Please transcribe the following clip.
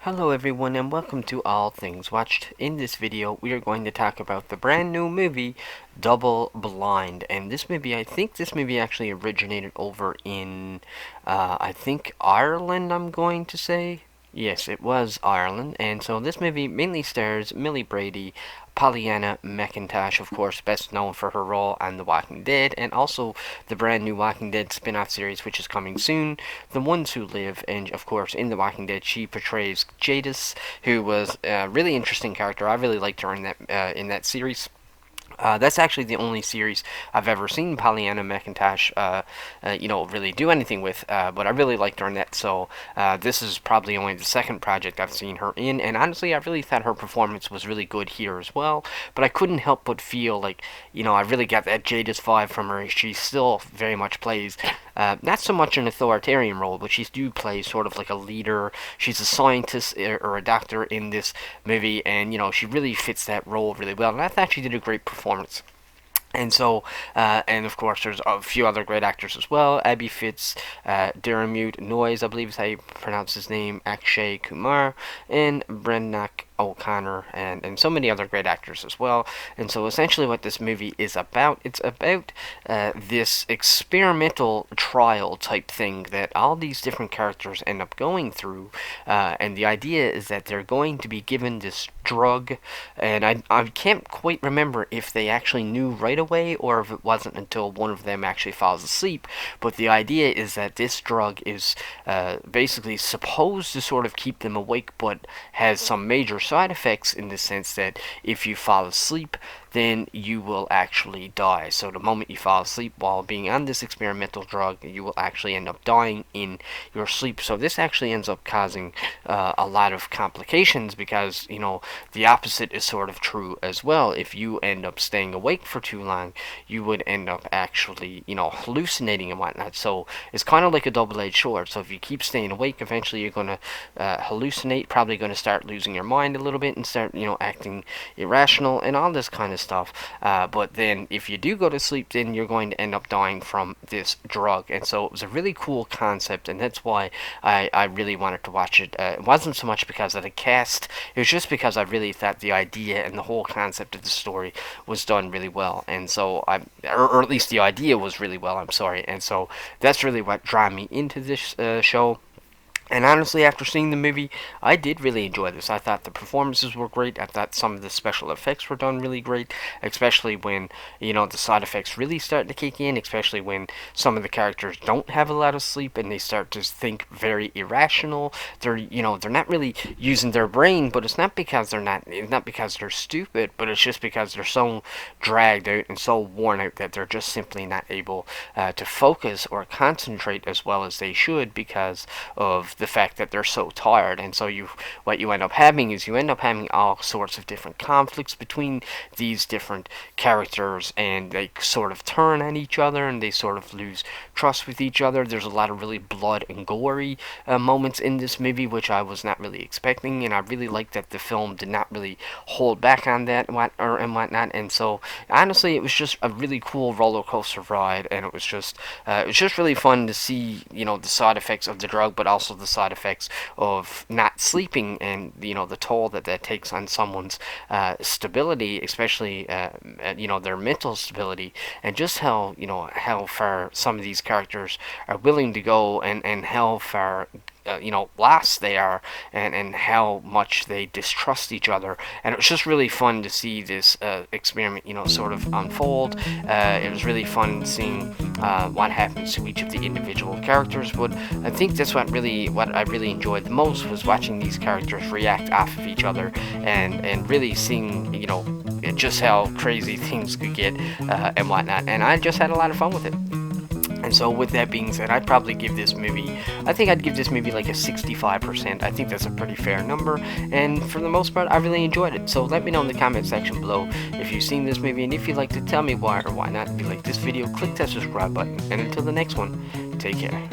Hello everyone and welcome to All Things Watched. In this video we are going to talk about the brand new movie Double Blind, and I think this movie actually originated over in I think Ireland, I'm going to say. Yes, it was Ireland. And so this movie mainly stars Millie Brady, Pollyanna McIntosh, of course, best known for her role on The Walking Dead, and also the brand new Walking Dead spin-off series, which is coming soon, The Ones Who Live. And of course, in The Walking Dead, she portrays Jadis, who was a really interesting character. I really liked her in that series. That's actually the only series I've ever seen Pollyanna McIntosh, really do anything with. But I really liked her in that. So this is probably only the second project I've seen her in, and honestly, I really thought her performance was really good here as well. But I couldn't help but feel like, I really got that Jadis vibe from her. She still very much plays not so much an authoritarian role, but she do play sort of like a leader. She's a scientist or a doctor in this movie, and she really fits that role really well. And I thought she did a great performance. And so, and of course, there's a few other great actors as well. Abby Fitz, Diramute Noyes, I believe is how you pronounce his name, Akshay Kumar, and Brendan O'Connor, and so many other great actors as well. And so essentially what this movie is about, it's about this experimental trial type thing that all these different characters end up going through. And the idea is that they're going to be given this drug, and I can't quite remember if they actually knew right away or if it wasn't until one of them actually falls asleep. But the idea is that this drug is basically supposed to sort of keep them awake, but has some major side effects in the sense that if you fall asleep, then you will actually die. So the moment you fall asleep while being on this experimental drug, you will actually end up dying in your sleep. So this actually ends up causing a lot of complications because, the opposite is sort of true as well. If you end up staying awake for too long, you would end up actually, hallucinating and whatnot. So it's kind of like a double-edged sword. So if you keep staying awake, eventually you're going to hallucinate, probably going to start losing your mind a little bit and start, acting irrational and all this kind of stuff. But then if you do go to sleep, then you're going to end up dying from this drug. And so it was a really cool concept, and that's why I really wanted to watch it. It wasn't so much because of the cast, it was just because I really thought the idea and the whole concept of the story was done really well. And so or at least the idea was really well, I'm sorry. And so that's really what drew me into this show. And honestly, after seeing the movie, I did really enjoy this. I thought the performances were great. I thought some of the special effects were done really great, especially when, the side effects really start to kick in, especially when some of the characters don't have a lot of sleep and they start to think very irrational. They're not really using their brain, but it's not because they're stupid, but it's just because they're so dragged out and so worn out that they're just simply not able to focus or concentrate as well as they should because of the fact that they're so tired. And so what you end up having is all sorts of different conflicts between these different characters, and they sort of turn on each other and they sort of lose trust with each other. There's a lot of really blood and gory moments in this movie, which I was not really expecting, and I really like that the film did not really hold back on that and whatnot. And so honestly, it was just a really cool roller coaster ride, and it was just really fun to see the side effects of the drug, but also the side effects of not sleeping and the toll that takes on someone's stability, especially their mental stability, and just how far some of these characters are willing to go, and how far lost they are, and how much they distrust each other. And it was just really fun to see this experiment sort of unfold. It was really fun seeing what happens to each of the individual characters, but I think that's what I really enjoyed the most, was watching these characters react off of each other, and really seeing just how crazy things could get and whatnot. And I just had a lot of fun with it. And so with that being said, I'd give this movie like a 65%. I think that's a pretty fair number, and for the most part, I really enjoyed it. So let me know in the comment section below if you've seen this movie, and if you'd like to tell me why or why not. If you like this video, click that subscribe button, and until the next one, take care.